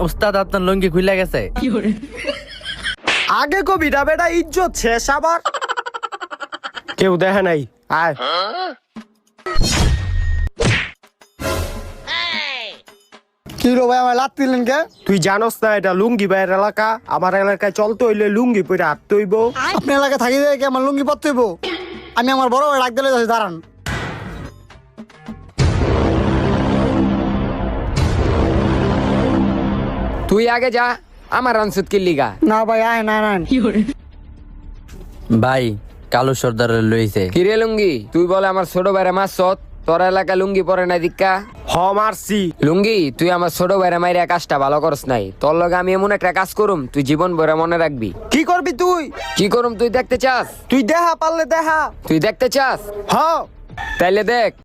উস্তাদ আপনার লুঙ্গি খুলে গেছে। আগে কবিটা বেটা ইজ্জত শেষ আবার কেউ দেখে নাই আয় কি রো ভাই আমার লাত দিলেন কে? তুই জানোস না এটা লুঙ্গি ভাইয়ের এলাকা আমার এলাকায় চলতে হইলে লুঙ্গি পরে হাঁটতে হইব আপনি এলাকায় থাকি কি আমার লুঙ্গি পরতে হইব? আমি আমার বড় ভাই ডাক দিলে যাচ্ছি, দাঁড়ান। তুই আগে যা, আমার রানসুত কি লিগা। না ভাই আয় না না ভাই কালু সর্দারের লইছে। কিরে লুঙ্গি, তুই বলে আমার ছোট ভাইরা মারছত, তোর এলাকা লুঙ্গি পরে নাই দিক্কা। হ মারছি লুঙ্গি, তুই আমার ছোট ভাইরা মাইরা কাজটা ভালো করস নাই। তোর লগে আমি এমন একটা কাজ করুম তুই জীবন ভরে মনে রাখবি। কি করবি তুই কি করুম তুই দেখতে চাস? তুই দেখা পারলে দেখা তুই দেখতে চাস? হ তাইলে দেখ।